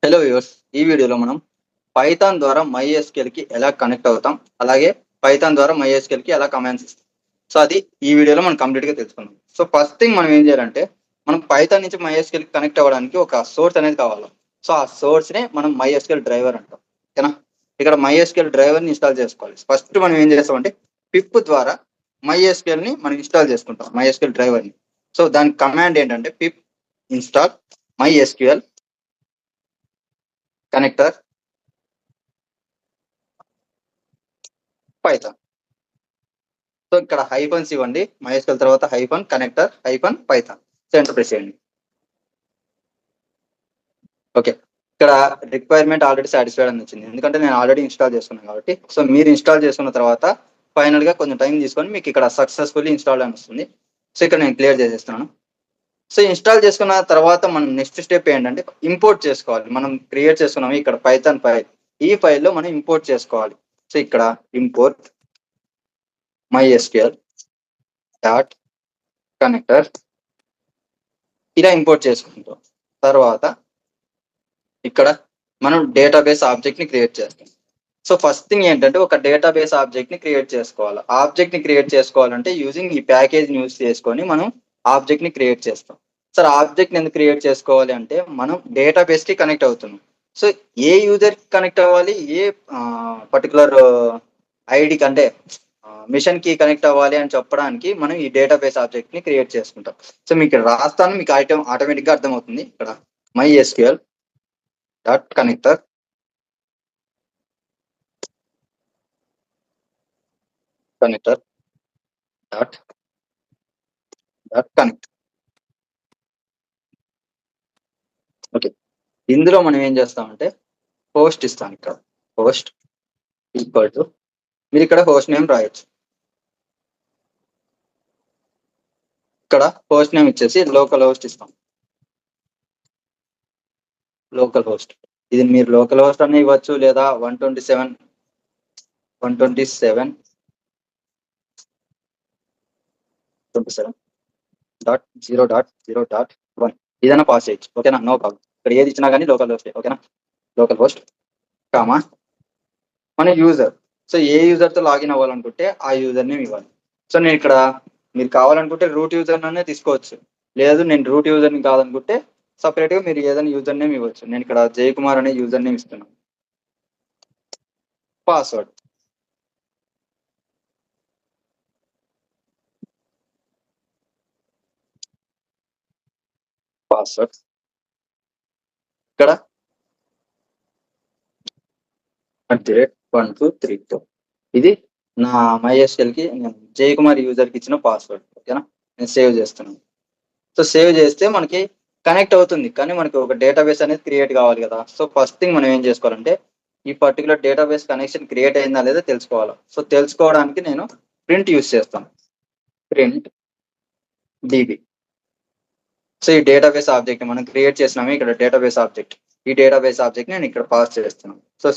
Hello viewers, ఈ వీడియోలో మనం పైథాన్ ద్వారా MySQL కి ఎలా కనెక్ట్ అవుతాం, అలాగే పైథాన్ ద్వారా MySQL కి ఎలా కమాండ్స్ ఇస్తాం. సో అది ఈ వీడియోలో మనం కంప్లీట్ గా తెలుసుకుందాం. సో ఫస్ట్ థింగ్ మనం ఏం చేయాలంటే, మనం పైథాన్ నుంచి MySQL కి కనెక్ట్ అవ్వడానికి ఒక సోర్స్ అనేది కావాలి. సో ఆ సోర్స్ నే మనం MySQL డ్రైవర్ అంటాం. ఓకేనా? ఇక్కడ MySQL డ్రైవర్ ని ఇన్స్టాల్ చేసుకోవాలి. ఫస్ట్ మనం ఏం చేస్తామంటే పిప్ ద్వారా MySQL ని మనం ఇన్స్టాల్ చేసుకుంటాం, MySQL డ్రైవర్ ని. సో దాని కమాండ్ ఏంటంటే pip install MySQL connector python. So ఇక్కడ హైఫన్స్ ఇవ్వండి, MySQL తర్వాత hyphen connector hyphen python. So enter press చేయండి. ఓకే, ఇక్కడ రిక్వైర్మెంట్ ఆల్రెడీ సాటిస్ఫైడ్ అని వచ్చింది, ఎందుకంటే నేను ఆల్రెడీ ఇన్స్టాల్ చేసుకున్నాను కాబట్టి. సో మీరు ఇన్స్టాల్ చేసుకున్న తర్వాత ఫైనల్ గా కొంచెం టైం తీసుకొని మీకు ఇక్కడ సక్సెస్ఫుల్లీ ఇన్స్టాల్ అని వస్తుంది. సో ఇక్కడ నేను క్లియర్ చేసేస్తున్నాను. సో ఇన్స్టాల్ చేసుకున్న తర్వాత మనం నెక్స్ట్ స్టెప్ ఏంటంటే ఇంపోర్ట్ చేసుకోవాలి. మనం క్రియేట్ చేసుకున్నాము ఇక్కడ పైథాన్ ఫైల్, ఈ ఫైల్లో మనం ఇంపోర్ట్ చేసుకోవాలి. సో ఇక్కడ ఇంపోర్ట్ MySQL డాట్ కనెక్టర్ ఇలా ఇంపోర్ట్ చేసుకుంటాం. తర్వాత ఇక్కడ మనం డేటాబేస్ ఆబ్జెక్ట్ ని క్రియేట్ చేస్తాం. సో ఫస్ట్ థింగ్ ఏంటంటే ఒక డేటాబేస్ ఆబ్జెక్ట్ ని క్రియేట్ చేసుకోవాలి. ఆబ్జెక్ట్ ని క్రియేట్ చేసుకోవాలంటే యూజింగ్ ఈ ప్యాకేజ్ యూజ్ చేసుకొని మనం ఆబ్జెక్ట్ ని క్రియేట్ చేస్తాం. సార్ ఆబ్జెక్ట్ ఎందుకు క్రియేట్ చేసుకోవాలి అంటే మనం డేటాబేస్ కి కనెక్ట్ అవుతున్నాం. సో ఏ యూజర్ కి కనెక్ట్ అవ్వాలి, ఏ పర్టికులర్ ఐడికి అంటే మిషన్ కి కనెక్ట్ అవ్వాలి అని చెప్పడానికి మనం ఈ డేటాబేస్ ఆబ్జెక్ట్ ని క్రియేట్ చేసుకుంటాం. సో మీకు రాస్తాను, మీకు ఐటమ్ ఆటోమేటిక్ గా అర్థమవుతుంది. ఇక్కడ MySQL dot connector connector dot dot connect. Okay, ఇందులో మనం ఏం చేస్తామంటే హోస్ట్ ఇస్తాం. ఇక్కడ హోస్ట్ ఈక్వల్ టు, మీరు ఇక్కడ హోస్ట్ నేమ్ రాయొచ్చు. ఇక్కడ హోస్ట్ నేమ్ ఇచ్చేసి లోకల్ హోస్ట్ ఇస్తాం. లోకల్ హోస్ట్, ఇది మీరు లోకల్ హోస్ట్ అని ఇవ్వచ్చు, లేదా 127.0.0.1 ఇదైనా పాస్ చేయొచ్చు. ఓకేనా? No problem. ఇక్కడ ఏది ఇచ్చినా కానీ లోకల్ హోస్ట్. ఓకేనా? లోకల్ హోస్ట్ కామా మన యూజర్. సో ఏ యూజర్ తో లాగిన్ అవ్వాలనుకుంటే ఆ యూజర్ నేమ్ ఇవ్వాలి. సో నేను ఇక్కడ మీరు కావాలనుకుంటే రూట్ యూజర్ అనే తీసుకోవచ్చు, లేదు నేను రూట్ యూజర్ ని కాదనుకుంటే సపరేట్ గా మీరు ఏదైనా యూజర్ నేమ్ ఇవ్వచ్చు. నేను ఇక్కడ జయకుమార్ అనే యూజర్ నేమ్ ఇస్తున్నాను. పాస్వర్డ్ పాస్వర్డ్ ఇక్కడ @1234. ఇది నా MySQL కి నేను జయకుమార్ యూజర్ కి ఇచ్చిన పాస్వర్డ్. ఓకేనా? నేను సేవ్ చేస్తున్నాను. సో సేవ్ చేస్తే మనకి కనెక్ట్ అవుతుంది, కానీ మనకి ఒక డేటాబేస్ అనేది క్రియేట్ కావాలి కదా. సో ఫస్ట్ థింగ్ మనం ఏం చేసుకోవాలంటే ఈ పర్టికులర్ డేటాబేస్ కనెక్షన్ క్రియేట్ అయిందా లేదా తెలుసుకోవాలి. సో తెలుసుకోవడానికి నేను ప్రింట్ యూస్ చేస్తాను. Print DB. సో ఈ డేటాబేస్ ఆబ్జెక్ట్ మనం క్రియేట్ చేసినాము, ఇక్కడ డేటాబేస్ ఆబ్జెక్ట్. ఈ డేటాబేస్ ఆబ్జెక్ట్ నేను ఇక్కడ పాస్ చేస్తున్నాను. సో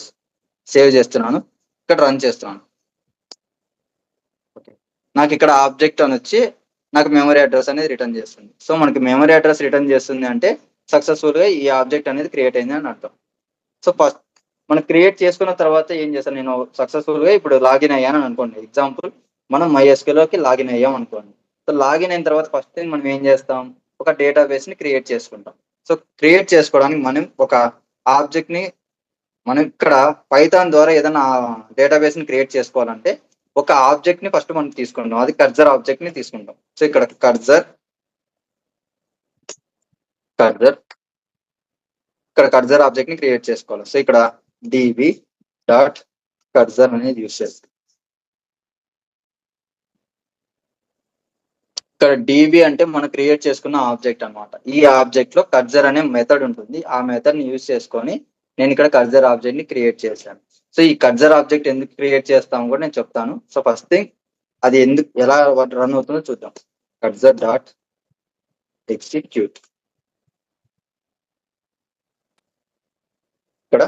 సేవ్ చేస్తున్నాను, ఇక్కడ రన్ చేస్తున్నాను. ఓకే, నాకు ఇక్కడ ఆబ్జెక్ట్ అని వచ్చి నాకు మెమరీ అడ్రస్ అనేది రిటర్న్ చేస్తుంది. సో మనకి మెమరీ అడ్రస్ రిటర్న్ చేస్తుంది అంటే సక్సెస్ఫుల్ గా ఈ ఆబ్జెక్ట్ అనేది క్రియేట్ అయింది అని అర్థం. సో ఫస్ట్ మనం క్రియేట్ చేసుకున్న తర్వాత ఏం చేస్తాను, నేను సక్సెస్ఫుల్ గా ఇప్పుడు లాగిన్ అయ్యాను అనుకోండి. ఎగ్జాంపుల్ మనం MySQL లోకి లాగిన్ అయ్యాం అనుకోండి. సో లాగిన్ అయిన తర్వాత ఫస్ట్ థింగ్ మనం ఏం చేస్తాం, ఒక డేటాబేస్ ని క్రియేట్ చేసుకుంటాం. సో క్రియేట్ చేసుకోవడానికి మనం ఒక ఆబ్జెక్ట్ ని, మనం ఇక్కడ పైథాన్ ద్వారా ఏదైనా డేటాబేస్ ని క్రియేట్ చేసుకోవాలంటే ఒక ఆబ్జెక్ట్ ని ఫస్ట్ మనం తీసుకుంటాం, అది కర్జర్ ఆబ్జెక్ట్ ని తీసుకుంటాం. సో ఇక్కడ కర్జర్ ఇక్కడ కర్జర్ ఆబ్జెక్ట్ ని క్రియేట్ చేసుకోవాలి. సో ఇక్కడ DB డాట్ కర్జర్ అనేది యూస్ చేస్తాం. ఇక్కడ DB అంటే మనం క్రియేట్ చేసుకున్న ఆబ్జెక్ట్ అన్నమాట. ఈ ఆబ్జెక్ట్ లో కర్జర్ అనే మెథడ్ ఉంటుంది. ఆ మెథడ్ ని యూస్ చేసుకొని నేను ఇక్కడ కర్జర్ ఆబ్జెక్ట్ ని క్రియేట్ చేశాను. సో ఈ కర్జర్ ఆబ్జెక్ట్ ఎందుకు క్రియేట్ చేస్తాము కూడా నేను చెప్తాను. సో ఫస్ట్ థింగ్ అది ఎందుకు ఎలా రన్ అవుతుందో చూద్దాం. కర్జర్ డాట్ ఎగ్జిక్యూట్, ఇక్కడ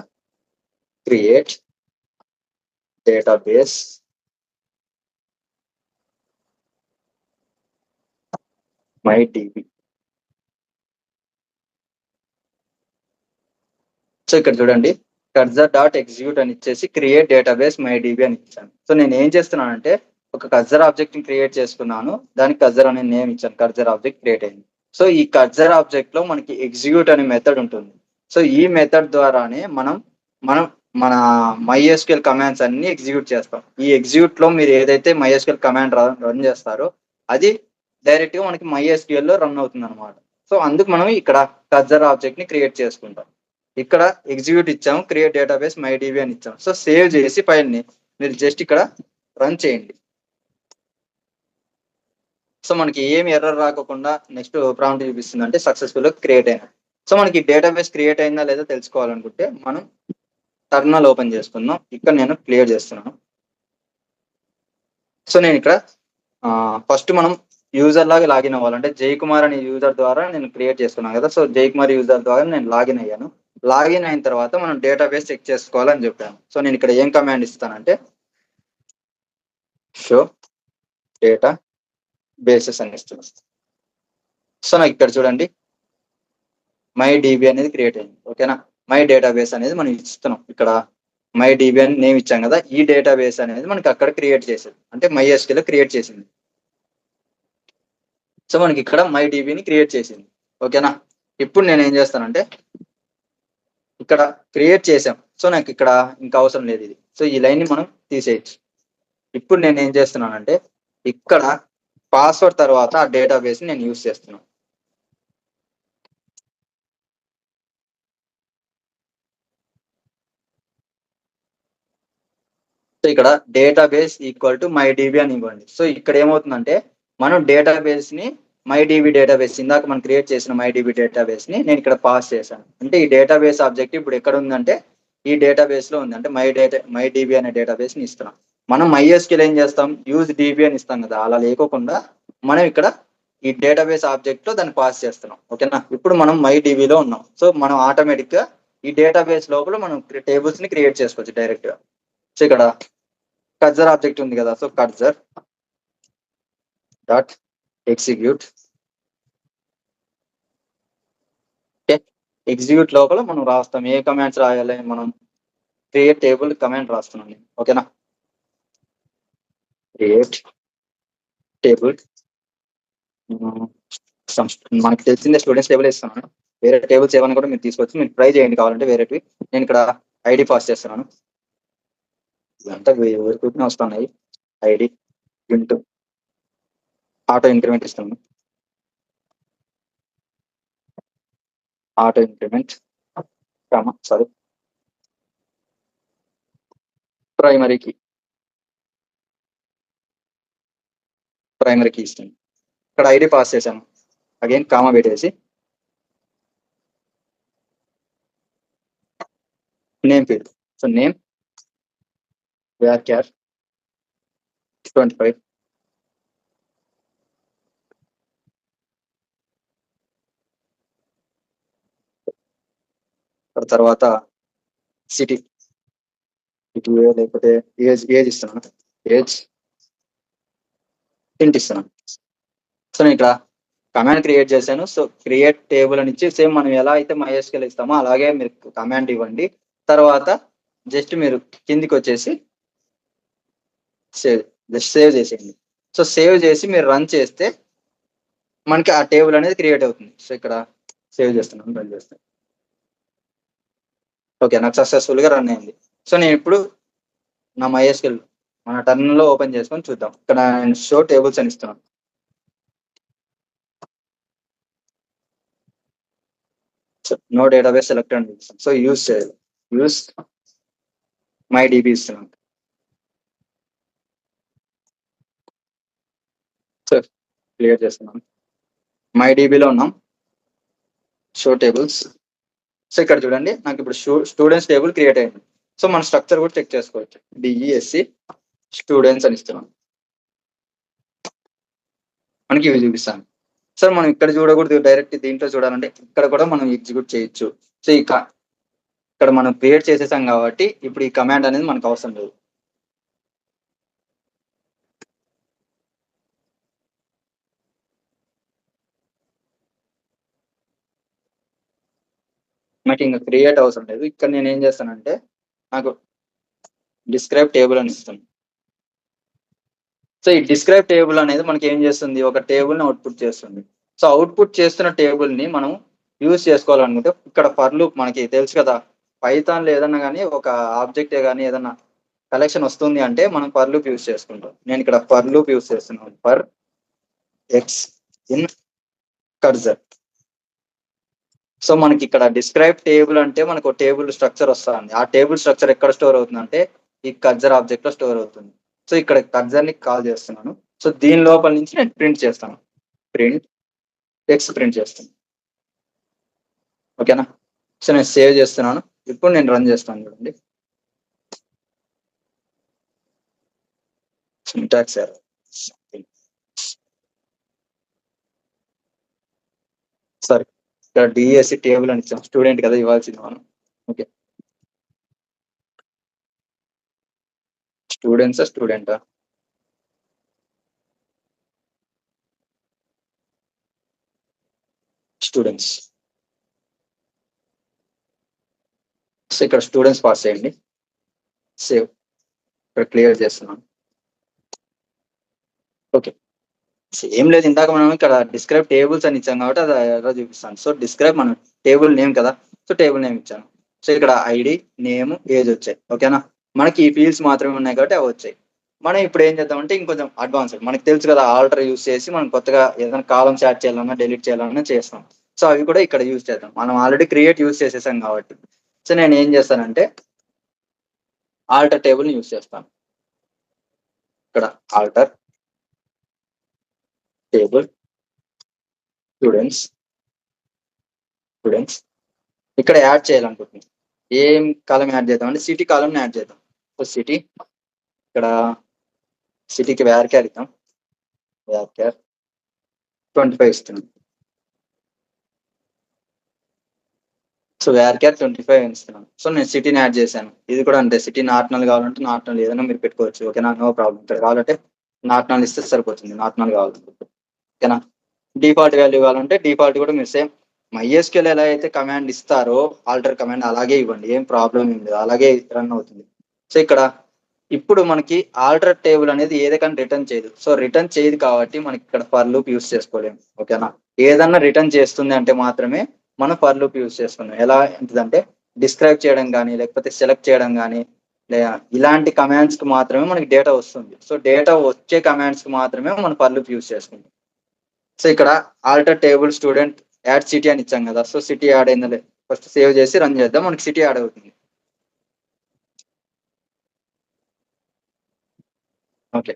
క్రియేట్ డేటాబేస్ MyDB. సో ఇక్కడ చూడండి, కర్జర్ డాట్ ఎగ్జిక్యూట్ అని ఇచ్చేసి క్రియేట్ డేటాబేస్ మై డిబి అని ఇచ్చాను. సో నేను ఏం చేస్తున్నానంటే ఒక కర్జర్ ఆబ్జెక్ట్ ని క్రియేట్ చేసుకున్నాను, దానికి కర్జర్ అనే నేమ్ ఇచ్చాను, కర్జర్ ఆబ్జెక్ట్ క్రియేట్ అయింది. సో ఈ కర్జర్ ఆబ్జెక్ట్ లో మనకి ఎగ్జిక్యూట్ అనే మెథడ్ ఉంటుంది. సో ఈ మెథడ్ ద్వారానే మనం మనం మన MySQL కమాండ్స్ అన్ని ఎగ్జిక్యూట్ చేస్తాం. ఈ ఎగ్జిక్యూట్ లో మీరు ఏదైతే MySQL కమాండ్ రన్ చేస్తారో అది డైరెక్ట్ గా మనకి MySQL లో రన్ అవుతుంది అనమాట. సో అందుకు మనం ఇక్కడ కర్జర్ ఆబ్జెక్ట్ ని క్రియేట్ చేసుకుంటాం. ఇక్కడ ఎగ్జిక్యూట్ ఇచ్చాము, క్రియేట్ డేటాబేస్ MyDB అని ఇచ్చాము. సో సేవ్ చేసి ఫైల్ ని మీరు జస్ట్ ఇక్కడ రన్ చేయండి. సో మనకి ఏమి ఎర్రర్ రాకుండా నెక్స్ట్ ప్రాంప్ట్ చూపిస్తుంది అంటే సక్సెస్ఫుల్ గా క్రియేట్ అయినా. సో మనకి డేటాబేస్ క్రియేట్ అయిందా లేదా తెలుసుకోవాలనుకుంటే మనం టర్మినల్ ఓపెన్ చేసుకుందాం. ఇక్కడ నేను క్లియర్ చేస్తున్నాను. సో నేను ఇక్కడ ఫస్ట్ మనం యూజర్ లాగా లాగిన్ అవ్వాలంటే జయకుమార్ అనే యూజర్ ద్వారా నేను క్రియేట్ చేసుకున్నాను కదా. సో జయకుమార్ యూజర్ ద్వారా నేను లాగిన్ అయ్యాను. లాగిన్ అయిన తర్వాత మనం డేటాబేస్ చెక్ చేసుకోవాలని చెప్పాను. సో నేను ఇక్కడ ఏం కమాండ్ ఇస్తానంటే షో డేటా బేసెస్ అని ఇస్తున్నాను. సో నాకు ఇక్కడ చూడండి MyDB అనేది క్రియేట్ అయింది. ఓకేనా, మై డేటాబేస్ అనేది మనం ఇస్తున్నాం. ఇక్కడ MyDB అని నేమ్ ఇచ్చాం కదా, ఈ డేటాబేస్ అనేది మనకి అక్కడ క్రియేట్ చేసేది అంటే MySQL క్రియేట్ చేసింది. సో మనకి ఇక్కడ MyDBని క్రియేట్ చేసింది. ఓకేనా, ఇప్పుడు నేను ఏం చేస్తానంటే ఇక్కడ క్రియేట్ చేసాం. సో నాకు ఇక్కడ ఇంకా అవసరం లేదు ఇది. సో ఈ లైన్ ని మనం తీసేయచ్చు. ఇప్పుడు నేను ఏం చేస్తున్నానంటే ఇక్కడ పాస్వర్డ్ తర్వాత ఆ డేటాబేస్ ని నేను యూజ్ చేస్తున్నాను. సో ఇక్కడ డేటాబేస్ ఈక్వల్ టు MyDB అని ఇవ్వండి. సో ఇక్కడ ఏమవుతుందంటే మనం డేటాబేస్ ని MyDB డేటాబేస్ ఇందాక మనం క్రియేట్ చేసిన MyDB డేటాబేస్ ని నేను ఇక్కడ పాస్ చేశాను. అంటే ఈ డేటాబేస్ ఆబ్జెక్ట్ ఇప్పుడు ఎక్కడ ఉందంటే ఈ డేటాబేస్ లో ఉంది. అంటే MyDB అనే డేటాబేస్ ని ఇస్తున్నాం. మనం MySQL ఏం చేస్తాం, యూజ్ DB అని ఇస్తాం కదా, అలా లేకోకుండా మనం ఇక్కడ ఈ డేటాబేస్ ఆబ్జెక్ట్ లో దాన్ని పాస్ చేస్తున్నాం. ఓకేనా, ఇప్పుడు మనం MyDB లో ఉన్నాం. సో మనం ఆటోమేటిక్ గా ఈ డేటాబేస్ లోపల మనం టేబుల్స్ ని క్రియేట్ చేసుకోవచ్చు డైరెక్ట్ గా. సో ఇక్కడ కర్జర్ ఆబ్జెక్ట్ ఉంది కదా, సో కర్జర్ డాట్ ఎగ్జిక్యూట్. ఎగ్జిక్యూట్ లోపల మనం రాస్తాం ఏ కమాండ్స్ రాయాలి, మనం క్రియేట్ టేబుల్ కమాండ్ రాస్తున్నాం. ఓకేనా, క్రియేట్ టేబుల్, మనకి తెలిసిందే స్టూడెంట్స్ టేబుల్ ఇస్తున్నాను. వేరే టేబుల్స్ ఏమైనా కూడా మీరు తీసుకోవచ్చు, మీరు ట్రై చేయండి కావాలంటే వేరేటివి. నేను ఇక్కడ ఐడి పాస్ చేస్తున్నాను. ఇదంతా ఎవరికి వస్తున్నాయి. ఐడి ఇంటూ ఆటో ఇంక్రిమెంట్ ఇస్తున్నాను. ఆటో ఇంక్రిమెంట్ సారీ ప్రైమరీకి ఇస్తాను. ఇక్కడ ఐడి పాస్ చేశాను, అగైన్ కామా పెట్టేసి name field. So name varchar 25. తర్వాత సిటీ లేకపోతే ఏజ్ ఇస్తున్నాను, ఏజ్ ఇంట్ ఇస్తున్నాను. సో నేను ఇక్కడ కమాండ్ క్రియేట్ చేశాను. సో క్రియేట్ టేబుల్ అని ఇచ్చి సేమ్ మనం ఎలా అయితే MySQL ఇస్తామో అలాగే మీరు కమాండ్ ఇవ్వండి. తర్వాత జస్ట్ మీరు కిందికి వచ్చేసి సేవ్ చేసేయండి. సో సేవ్ చేసి మీరు రన్ చేస్తే మనకి ఆ టేబుల్ అనేది క్రియేట్ అవుతుంది. సో ఇక్కడ సేవ్ చేస్తున్నాను, రన్ చేస్తాను. ఓకే, నాకు సక్సెస్ఫుల్ గా రన్ అయింది. సో నేను ఇప్పుడు నా MySQL మన టర్మినల్ లో ఓపెన్ చేసుకొని చూద్దాం. ఇక్కడ నేను షో టేబుల్స్ అని ఇస్తున్నాను. నో డేటాబేస్ సెలెక్టెడ్ అని ఇస్తాను. సో యూజ్ చేయాలి, యూజ్ MyDB ఇస్తున్నాను. సో క్లియర్ చేస్తున్నాను. MyDB లో ఉన్నాం, షో టేబుల్స్. సో ఇక్కడ చూడండి నాకు ఇప్పుడు స్టూడెంట్స్ టేబుల్ క్రియేట్ అయింది. సో మన స్ట్రక్చర్ కూడా చెక్ చేసుకోవచ్చు. DESC స్టూడెంట్స్ అని ఇస్తున్నాం, మనకి ఇవి చూపిస్తాను. సార్ మనం ఇక్కడ చూడకూడదు, డైరెక్ట్ దీంట్లో చూడాలంటే ఇక్కడ కూడా మనం ఎగ్జిక్యూట్ చేయొచ్చు. సో ఇక్కడ మనం క్రియేట్ చేసేసాం కాబట్టి ఇప్పుడు ఈ కమాండ్ అనేది మనకు అవసరం లేదు. నాకు ఇంకా క్రియేట్ అవసరం లేదు. ఇక్కడ నేను ఏం చేస్తానంటే నాకు డిస్క్రైబ్ టేబుల్ అని ఇస్తాను. సో ఈ డిస్క్రైబ్ టేబుల్ అనేది మనకి ఏం చేస్తుంది, ఒక టేబుల్ ని అవుట్పుట్ చేస్తుంది. సో అవుట్పుట్ చేస్తున్న టేబుల్ ని మనం యూజ్ చేసుకోవాలనుకుంటే ఇక్కడ ఫర్ లూప్ మనకి తెలుసు కదా, పైథాన్ లో ఏదన్నా కానీ ఒక ఆబ్జెక్ట్ కానీ ఏదన్నా కలెక్షన్ వస్తుంది అంటే మనం ఫర్ లూప్ యూజ్ చేసుకుంటాం. నేను ఇక్కడ ఫర్ లూప్ యూజ్ చేస్తున్నాను. For X in కర్జర్. సో మనకి ఇక్కడ డిస్క్రైబ్ టేబుల్ అంటే మనకు టేబుల్ స్ట్రక్చర్ వస్తుంది. ఆ టేబుల్ స్ట్రక్చర్ ఎక్కడ స్టోర్ అవుతుంది అంటే ఈ కర్జర్ ఆబ్జెక్ట్ లో స్టోర్ అవుతుంది. సో ఇక్కడ కర్జర్ ని కాల్ చేస్తున్నాను. సో దీని లోపల నుంచి నేను ప్రింట్ చేస్తాను. ప్రింట్ టెక్స్ట్ ప్రింట్ చేస్తాను. ఓకేనా. సో నేను సేవ్ చేస్తున్నాను. ఇప్పుడు నేను రన్ చేస్తాను. చూడండి, సింటాక్స్ ఎర్రర్. సరే, ఇక్కడ డిఎస్సి టేబుల్ అని ఇచ్చాం. స్టూడెంట్ కదా ఇవ్వాల్సింది మనం. ఓకే, స్టూడెంట్సా స్టూడెంటా? స్టూడెంట్స్. సో ఇక్కడ స్టూడెంట్స్ పాస్ చేయండి. సేవ్. ఇక్కడ క్లియర్ చేస్తున్నాను. ఓకే, ఏం లేదు, ఇందాక మనం ఇక్కడ డిస్క్రైబ్ టేబుల్స్ అని ఇచ్చాం కాబట్టి అది ఎర్రర్ చూపిస్తాను. సో డిస్క్రైబ్ మనం టేబుల్ నేమ్ కదా, సో టేబుల్ నేమ్ ఇచ్చాను. సో ఇక్కడ ఐడి, నేమ్, ఏజ్ వచ్చాయి. ఓకేనా. మనకి ఈ ఫీల్డ్స్ మాత్రమే ఉన్నాయి కాబట్టి అవి వచ్చాయి. మనం ఇప్పుడు ఏం చేద్దామంటే ఇంకొంచెం అడ్వాన్స్డ్, మనకి తెలుసు కదా, ఆల్టర్ యూస్ చేసి మనం కొత్తగా ఏదైనా కాలమ్స్ యాడ్ చేయాలన్నా డిలీట్ చేయాలన్నా చేస్తాం. సో అవి కూడా ఇక్కడ యూజ్ చేద్దాం. మనం ఆల్రెడీ క్రియేట్ యూజ్ చేసేసాం కాబట్టి. సో నేను ఏం చేస్తానంటే ఆల్టర్ టేబుల్ యూజ్ చేస్తాను. ఇక్కడ ఆల్టర్ టేబుల్ స్టూడెంట్స్. ఇక్కడ యాడ్ చేయాలనుకుంటున్నాం. ఏం కాలం యాడ్ చేద్దాం అంటే సిటీ కాలం యాడ్ చేద్దాం. సో సిటీ, ఇక్కడ సిటీకి వ్యార్ ఇద్దాం. వ్యార్ 25 ఇస్తున్నాం. సో వ్యార్ 25 ఇస్తున్నాను. సో నేను సిటీని యాడ్ చేశాను. ఇది కూడా అంతే, సిటీ నాట్నల్ కావాలంటే నాట్నల్ ఏదైనా మీరు పెట్టుకోవచ్చు. ఓకేనా, నో ప్రాబ్లం. ఇక్కడ కావాలంటే నాట్నల్ ఇస్తే సరిపోతుంది. నాట్నల్ కావాలి. ఓకేనా. డిఫాల్ట్ వాల్యూ కావాలంటే డిఫాల్ట్ కూడా మీరు సేమ్ MySQL ఎలా అయితే కమాండ్ ఇస్తారో ఆల్టర్ కమాండ్ అలాగే ఇవ్వండి. ఏం ప్రాబ్లం ఏం లేదు, అలాగే రన్ అవుతుంది. సో ఇక్కడ ఇప్పుడు మనకి ఆల్టర్ టేబుల్ అనేది ఏదైనా రిటర్న్ చేయదు. సో రిటర్న్ చేయదు కాబట్టి మనకి ఇక్కడ ఫర్ లూప్ యూస్ చేసుకోలేము. ఓకేనా. ఏదన్నా రిటర్న్ చేస్తుంది అంటే మాత్రమే మనం ఫర్ లూప్ యూస్ చేసుకున్నాం. ఎలా ఏంటిదంటే డిస్క్రైబ్ చేయడం కానీ లేకపోతే సెలెక్ట్ చేయడం కానీ లేదా ఇలాంటి కమాండ్స్ కి మాత్రమే మనకి డేటా వస్తుంది. సో డేటా వచ్చే కమాండ్స్ కి మాత్రమే మనం ఫర్ లూప్ యూస్ చేసుకుంటాం. సో ఇక్కడ alter table student add city అని ఇచ్చాం కదా. సో సిటీ యాడ్ అయిందా, ఫస్ట్ సేవ్ చేసి రన్ చేద్దాం. మనకి సిటీ యాడ్ అవుతుంది. ఓకే,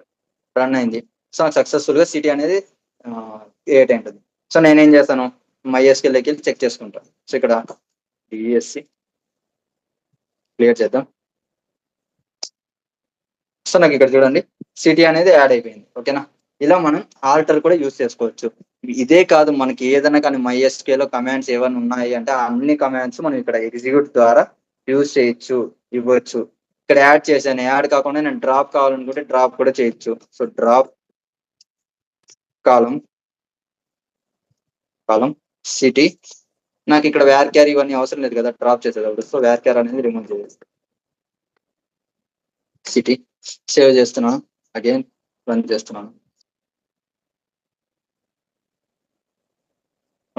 రన్ అయింది. సో సక్సెస్ఫుల్ గా సిటీ అనేది క్రియేట్ అయింటుంది. సో నేనేం చేస్తాను, MySQLకి వెళ్ళి చెక్ చేసుకుంటాను. సో ఇక్కడ డిఎస్సి క్లియర్ చేద్దాం. సో నాకు ఇక్కడ చూడండి సిటీ అనేది యాడ్ అయిపోయింది. ఓకేనా. ఇలా మనం ఆల్టర్ కూడా యూజ్ చేసుకోవచ్చు. ఇదే కాదు, మనకి ఏదైనా కానీ MySQL లో కమాండ్స్ ఏమైనా ఉన్నాయి అంటే అన్ని కమాండ్స్ మనం ఇక్కడ ఎగ్జిక్యూట్ ద్వారా యూజ్ చేయొచ్చు, ఇవ్వచ్చు. ఇక్కడ యాడ్ చేశాను, యాడ్ కాకుండా నేను డ్రాప్ కావాలనుకుంటే డ్రాప్ కూడా చేయొచ్చు. సో డ్రాప్ కాలం సిటీ. నాకు ఇక్కడ వేర్ క్యార్ ఇవన్నీ అవసరం లేదు కదా డ్రాప్ చేసేటప్పుడు. సో వేర్ క్యార్ అనేది రిమూవ్ చేయాలి. సిటీ సేవ్ చేస్తున్నాను. అగైన్ రన్ చేస్తున్నాను.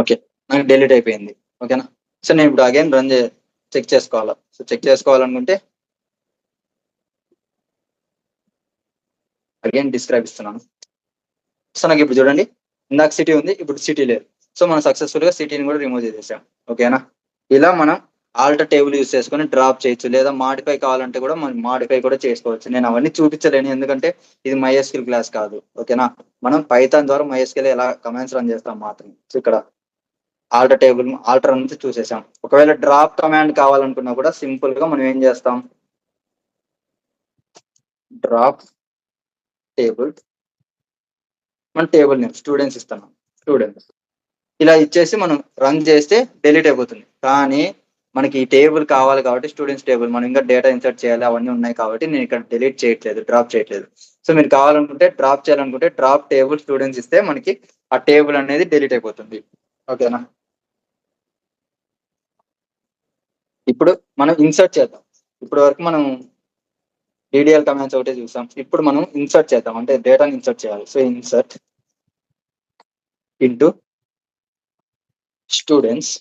ఓకే, నాకు డిలీట్ అయిపోయింది. ఓకేనా. సో నేను ఇప్పుడు అగైన్ రన్ చెక్ చేసుకోవాలా. సో చెక్ చేసుకోవాలనుకుంటే అగైన్ డిస్క్రైబ్ ఇస్తున్నాను. సో నాకు ఇప్పుడు చూడండి, ఇందాక సిటీ ఉంది, ఇప్పుడు సిటీ లేదు. సో మనం సక్సెస్ఫుల్ గా సిటీని కూడా రిమూవ్ చేసేసాం. ఓకేనా. ఇలా మనం ఆల్టర్ టేబుల్ యూస్ చేసుకొని డ్రాప్ చేయొచ్చు, లేదా మాడిఫై కావాలంటే కూడా మనం మాడిఫై కూడా చేసుకోవచ్చు. నేను అవన్నీ చూపించలేను ఎందుకంటే ఇది MySQL క్లాస్ కాదు. ఓకేనా. మనం పైథాన్ ద్వారా MySQL ఎలా కమాండ్స్ రన్ చేస్తాం మాత్రమే. సో ఇక్కడ ఆల్టర్ టేబుల్ ఆల్టర్ అనేది చూసేసాం. ఒకవేళ డ్రాప్ కమాండ్ కావాలనుకున్నా కూడా సింపుల్ గా మనం ఏం చేస్తాం, డ్రాప్ టేబుల్, మన టేబుల్ నేమ్ స్టూడెంట్స్ ఇస్తున్నాం. స్టూడెంట్స్ ఇలా ఇచ్చేసి మనం రన్ చేస్తే డిలీట్ అయిపోతుంది. కానీ మనకి ఈ టేబుల్ కావాలి కాబట్టి స్టూడెంట్స్ టేబుల్ మనం ఇంకా డేటా ఇన్సర్ట్ చేయాలి, అవన్నీ ఉన్నాయి కాబట్టి నేను ఇక్కడ డిలీట్ చేయట్లేదు, డ్రాప్ చేయట్లేదు. సో మీరు కావాలనుకుంటే డ్రాప్ చేయాలనుకుంటే డ్రాప్ టేబుల్ స్టూడెంట్స్ ఇస్తే మనకి ఆ టేబుల్ అనేది డిలీట్ అయిపోతుంది. ఓకేనా. ఇప్పుడు మనం ఇన్సర్ట్ చేద్దాం. ఇప్పుడు వరకు మనం డిడిఎల్ కమాండ్స్ ఒకటే చూసాం. ఇప్పుడు మనం ఇన్సర్ట్ చేద్దాం, అంటే డేటాని ఇన్సర్ట్ చేయాలి. So insert into students.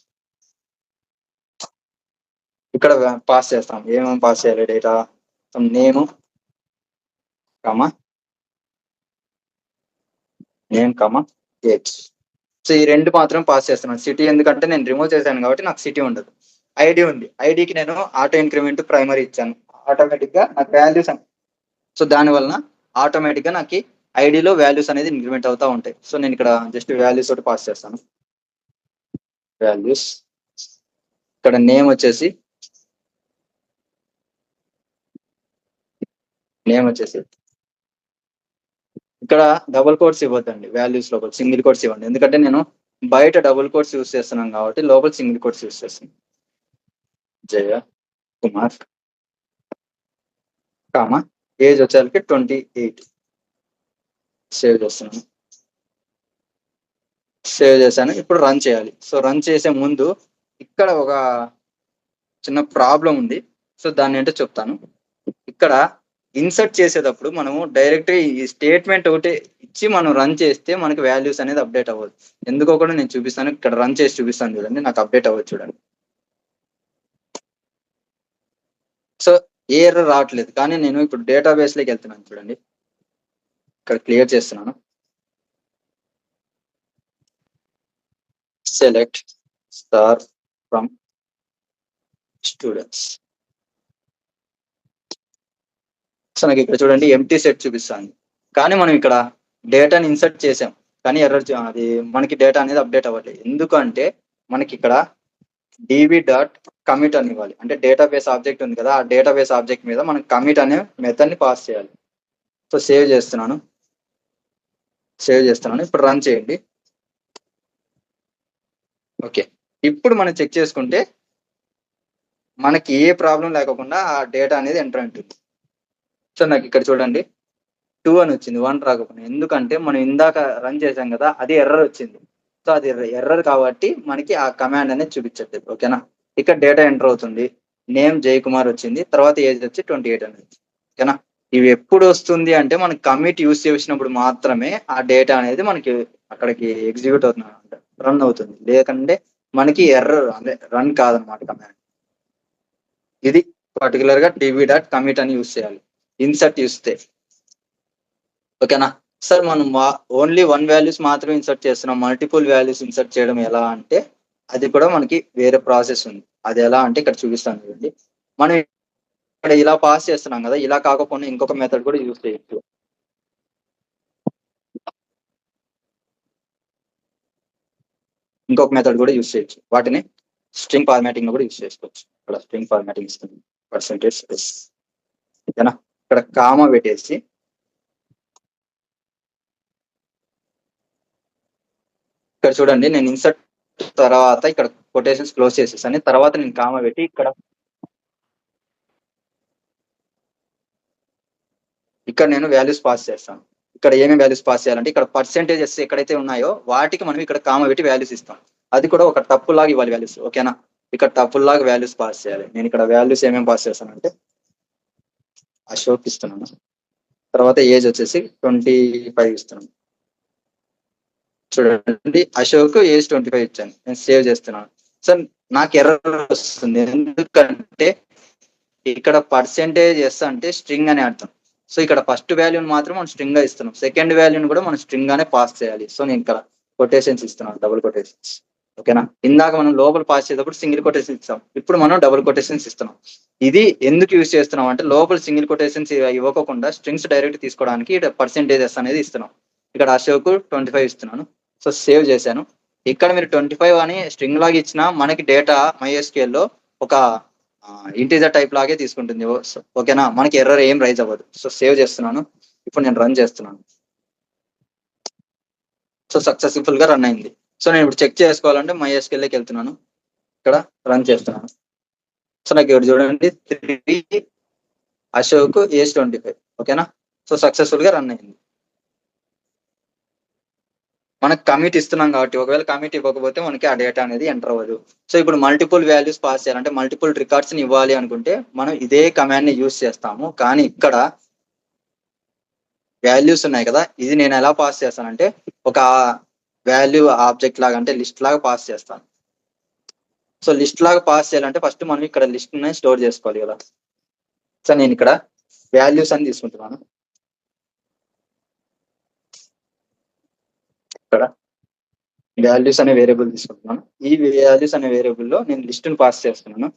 ఇక్కడ పాస్ చేస్తాం. ఏమేమి పాస్ చేయాలి? డేటా నేమ్ కమా ఏజ్. సో ఈ రెండు మాత్రం పాస్ చేస్తున్నాను. సిటీ ఎందుకంటే నేను రిమూవ్ చేశాను కాబట్టి నాకు సిటీ ఉండదు. ఐడి ఉంది. ఐడికి నేను ఆటో ఇంక్రిమెంట్ ప్రైమరీ ఇచ్చాను. ఆటోమేటిక్ గా నాకు వాల్యూస్, సో దాని వలన ఆటోమేటిక్ గా నాకు ఐడిలో వాల్యూస్ అనేది ఇంక్రిమెంట్ అవుతా ఉంటాయి. సో నేను ఇక్కడ జస్ట్ వాల్యూస్ తోటి పాస్ చేస్తాను. వాల్యూస్. ఇక్కడ నేమ్ వచ్చేసి ఇక్కడ డబుల్ కోట్స్ ఇవ్వద్దండి. వాల్యూస్ లోపల సింగిల్ కోట్స్ ఇవ్వండి. ఎందుకంటే నేను బయట డబుల్ కోట్స్ యూస్ చేస్తున్నాను కాబట్టి లోపల సింగిల్ కోట్స్ యూస్ చేస్తున్నాను. జయ కుమార్ కామా ఏజ్ వచ్చేసరికి 28. సేవ్ చేస్తున్నాను. సేవ్ చేశాను. ఇప్పుడు రన్ చేయాలి. సో రన్ చేసే ముందు ఇక్కడ ఒక చిన్న ప్రాబ్లం ఉంది. సో దాన్ని ఏంటో చెప్తాను. ఇక్కడ ఇన్సర్ట్ చేసేటప్పుడు మనము డైరెక్ట్ ఈ స్టేట్మెంట్ ఒకటి ఇచ్చి మనం రన్ చేస్తే మనకి వాల్యూస్ అనేది అప్డేట్ అవ్వదు. ఎందుకో కూడా నేను చూపిస్తాను. ఇక్కడ రన్ చేసి చూపిస్తాను చూడండి. నాకు అప్డేట్ అవ్వదు చూడండి. సో ఏ ఎర్రర్ రావట్లేదు, కానీ నేను ఇప్పుడు డేటాబేస్ లోకి వెళ్తున్నాను చూడండి. ఇక్కడ క్లియర్ చేస్తున్నాను. Select star from students. So నాకు ఇక్కడ చూడండి ఎంటీ సెట్ చూపిస్తాను. కానీ మనం ఇక్కడ డేటాని ఇన్సర్ట్ చేసాం, కానీ ఎర్రర్ అది మనకి డేటా అనేది అప్డేట్ అవ్వట్లేదు. ఎందుకంటే మనకి ఇక్కడ db డాట్ కమిట్ అని ఇవ్వాలి. అంటే డేటాబేస్ ఆబ్జెక్ట్ ఉంది కదా, ఆ డేటాబేస్ ఆబ్జెక్ట్ మీద మనం కమిట్ అనే మెథడ్ ని పాస్ చేయాలి. సో సేవ్ చేస్తున్నాను. ఇప్పుడు రన్ చేయండి. ఓకే, ఇప్పుడు మనం చెక్ చేసుకుంటే మనకి ఏ ప్రాబ్లం లేకుండా ఆ డేటా అనేది ఎంటర్ ఉంటుంది. సో నాకు ఇక్కడ చూడండి 2 అని వచ్చింది, 1 రాకపోయినా. ఎందుకంటే మనం ఇందాక రన్ చేసాం కదా, అది ఎర్రర్ వచ్చింది. సో అది ఎర్రర్ కాబట్టి మనకి ఆ కమాండ్ అనేది చూపించట్లేదు. ఓకేనా, ఇక్కడ డేటా ఎంటర్ అవుతుంది. నేమ్ జై కుమార్ వచ్చింది, తర్వాత ఏజ్ వచ్చి 28 అనేది. ఓకేనా, ఇవి ఎప్పుడు వస్తుంది అంటే మనకి కమిట్ యూస్ చేసినప్పుడు మాత్రమే ఆ డేటా అనేది మనకి అక్కడికి ఎగ్జిక్యూట్ అవుతుంది, రన్ అవుతుంది. లేకంటే మనకి ఎర్రర్ అంటే రన్ కాదనమాట కమాండ్. ఇది పర్టికులర్ గా db డాట్ కమిట్ అని యూస్ చేయాలి ఇన్సర్ట్ చూస్తే. ఓకేనా సార్, మనం ఓన్లీ 1 వాల్యూస్ మాత్రమే ఇన్సర్ట్ చేస్తున్నాం. మల్టిపుల్ వాల్యూస్ ఇన్సర్ట్ చేయడం ఎలా అంటే అది కూడా మనకి వేరే ప్రాసెస్ ఉంది. అది ఎలా అంటే ఇక్కడ చూపిస్తాను చూడండి. మనం ఇక్కడ ఇలా పాస్ చేస్తున్నాం కదా, ఇలా కాకపోతే ఇంకొక మెథడ్ కూడా యూస్ చేయొచ్చు. వాటిని స్ట్రింగ్ ఫార్మాటింగ్ లో కూడా యూస్ చేసుకోవచ్చు. ఇక్కడ స్ట్రింగ్ ఫార్మాటింగ్ ఇస్తుంది పర్సెంటేజ్. ఓకేనా, ఇక్కడ కామా పెట్టేసి ఇక్కడ చూడండి, నేను ఇన్సర్ట్ తర్వాత ఇక్కడ కొటేషన్స్ క్లోజ్ చేసేసాను. తర్వాత నేను కామా పెట్టి ఇక్కడ నేను వాల్యూస్ పాస్ చేస్తాను. ఇక్కడ ఏమేమి వాల్యూస్ పాస్ చేయాలంటే ఇక్కడ పర్సెంటేజెస్ ఎక్కడైతే ఉన్నాయో వాటికి మనం ఇక్కడ కామా పెట్టి వాల్యూస్ ఇస్తాం. అది కూడా ఒక టప్పు లాగా ఇవ్వాలి వాల్యూస్. ఓకేనా, ఇక్కడ టప్పు లాగా వాల్యూస్ పాస్ చేయాలి. నేను ఇక్కడ వాల్యూస్ ఏమేమి పాస్ చేస్తానంటే అశోక్ ఇస్తున్నాను, తర్వాత ఏజ్ వచ్చేసి 25 ఇస్తున్నాను. చూడండి, అశోక్ ఏజ్ 25 ఇచ్చాను. నేను సేవ్ చేస్తున్నాను. సార్ నాకు ఎర్రర్ వస్తుంది, ఎందుకంటే ఇక్కడ పర్సెంటేజ్ ఎస్ అంటే స్ట్రింగ్ అని అర్థం. సో ఇక్కడ ఫస్ట్ వాల్యూని మాత్రం మనం స్ట్రింగ్ గా ఇస్తున్నాం, సెకండ్ వాల్యూని కూడా మనం స్ట్రింగ్ గానే పాస్ చేయాలి. సో నేను ఇక్కడ కొటేషన్స్ ఇస్తున్నాను, డబుల్ కొటేషన్స్. ఓకేనా, ఇందాక మనం లోపల పాస్ చేసేటప్పుడు సింగిల్ కొటేషన్స్ ఇస్తాం, ఇప్పుడు మనం డబుల్ కొటేషన్స్ ఇస్తున్నాం. ఇది ఎందుకు యూజ్ చేస్తున్నాం అంటే లోపల సింగిల్ కొటేషన్స్ ఇవ్వకుండా స్ట్రింగ్స్ డైరెక్ట్ తీసుకోవడానికి పర్సెంటేజెస్ అనేది ఇస్తున్నాం. ఇక్కడ అశోక్ 25 ఇస్తున్నాను. సో సేవ్ చేశాను. ఇక్కడ మీరు 25 అని స్ట్రింగ్ లాగా ఇచ్చినా మనకి డేటా MySQL లో ఒక ఇంటీజర్ టైప్ లాగే తీసుకుంటుంది. ఓకేనా, మనకి ఎర్రర్ ఏం రైజ్ అవ్వదు. సో సేవ్ చేస్తున్నాను. ఇప్పుడు నేను రన్ చేస్తున్నాను. సో సక్సెస్ఫుల్ గా రన్ అయింది. సో నేను ఇప్పుడు చెక్ చేసుకోవాలంటే MySQL లోకి వెళ్తున్నాను, ఇక్కడ రన్ చేస్తున్నాను. సో నాకు ఇక్కడ చూడండి 3 అశోక్ ఏజ్ 25. ఓకేనా, సో సక్సెస్ఫుల్ గా రన్ అయింది. మనకు కమిట్ ఇస్తున్నాం కాబట్టి ఒకవేళ కమిట్ ఇవ్వకపోతే మనకి ఆ డేటా అనేది ఎంటర్ అవ్వదు. సో ఇప్పుడు మల్టిపుల్ వాల్యూస్ పాస్ చేయాలంటే మల్టిపుల్ రికార్డ్స్ ని ఇవ్వాలి అనుకుంటే మనం ఇదే కమాండ్ ని యూజ్ చేస్తాము. కానీ ఇక్కడ వాల్యూస్ ఉన్నాయి కదా, ఇది నేను ఎలా పాస్ చేస్తానంటే ఒక వాల్యూ ఆబ్జెక్ట్ లాగా అంటే లిస్ట్ లాగా పాస్ చేస్తాను. సో లిస్ట్ లాగా పాస్ చేయాలంటే ఫస్ట్ మనం ఇక్కడ లిస్ట్ ని స్టోర్ చేసుకోవాలి కదా. సో నేను ఇక్కడ వాల్యూస్ అని తీసుకుంటున్నాను. ఇక్కడ వాల్యూస్ అనే వేరియబుల్ తీసుకుంటున్నాను. ఈ వాల్యూస్ అనే వేరియబుల్ లో నేను లిస్ట్ ని పాస్ చేస్తున్నాను.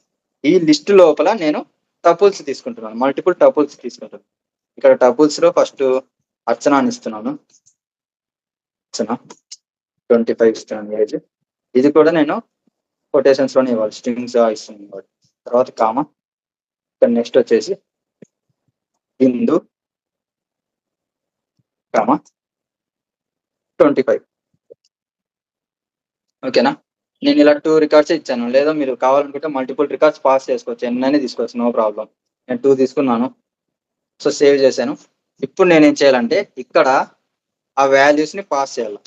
ఈ లిస్ట్ లోపల నేను టపుల్స్ తీసుకుంటున్నాను, మల్టిపుల్ టపుల్స్ తీసుకుంటున్నాను. ఇక్కడ టపుల్స్ లో ఫస్ట్ అర్చన అని ఇస్తున్నాను. అర్చన 25 ఇస్తున్నాను ఏజ్. ఇది కూడా నేను కొటేషన్స్ లోనే ఇవ్వాలి, స్ట్రింగ్స్ ఇస్తున్నాను. తర్వాత కామా, ఇక్కడ నెక్స్ట్ వచ్చేసి బిందు కామా 25. ఓకేనా. నేను ఇలా 2 రికార్డ్స్ ఇచ్చాను, లేదా మీరు కావాలనుకుంటే మల్టిపుల్ రికార్డ్స్ పాస్ చేసుకోవచ్చు, ఎన్నైనా తీసుకోవచ్చు, నో ప్రాబ్లం. నేను 2 తీసుకున్నాను. సో సేవ్ చేశాను. ఇప్పుడు నేనేం చేయాలంటే ఇక్కడ ఆ వాల్యూస్ ని పాస్ చేయాలి.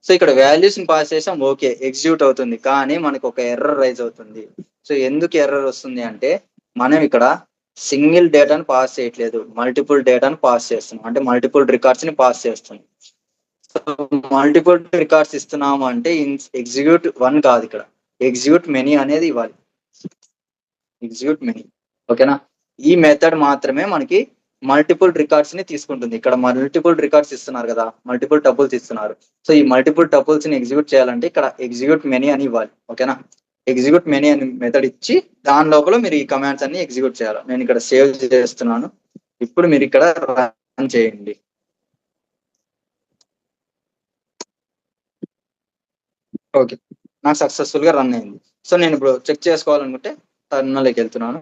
సో ఇక్కడ వాల్యూస్ ని పాస్ చేసాం, ఓకే ఎగ్జిక్యూట్ అవుతుంది. కానీ మనకు ఒక ఎర్రర్ రైజ్ అవుతుంది. సో ఎందుకు ఎర్రర్ వస్తుంది అంటే మనం ఇక్కడ సింగిల్ డేటాను పాస్ చేయట్లేదు, మల్టిపుల్ డేటాను పాస్ చేస్తున్నాం, అంటే మల్టిపుల్ రికార్డ్స్ ని పాస్ చేస్తున్నాం. సో మల్టిపుల్ రికార్డ్స్ ఇస్తున్నాము అంటే ఎగ్జిక్యూట్ 1 కాదు, ఇక్కడ ఎగ్జిక్యూట్ మెనీ అనేది ఇవ్వాలి. Execute many. ఓకేనా. ఈ మెథడ్ మాత్రమే మనకి మల్టిపుల్ రికార్డ్స్ ని తీసుకుంటుంది. ఇక్కడ మల్టిపుల్ రికార్డ్స్ ఇస్తున్నారు కదా, మల్టిపుల్ టపుల్స్ ఇస్తున్నారు. సో ఈ మల్టిపుల్ టపుల్స్ ని ఎగ్జిక్యూట్ చేయాలంటే ఇక్కడ ఎగ్జిక్యూట్ మెనీ అని ఇవ్వాలి. ఓకేనా. ఎగ్జిక్యూట్ మెనీ అని మెథడ్ ఇచ్చి దాని లోపల మీరు ఈ కమాండ్స్ అన్ని ఎగ్జిక్యూట్ చేయాలి. నేను ఇక్కడ సేవ్ చేస్తున్నాను. ఇప్పుడు మీరు ఇక్కడ రన్ చేయండి. ఓకే, నాకు సక్సెస్ఫుల్ గా రన్ అయింది. సో నేను ఇప్పుడు చెక్ చేసుకోవాలనుకుంటే టర్మినల్కి వెళ్తున్నాను.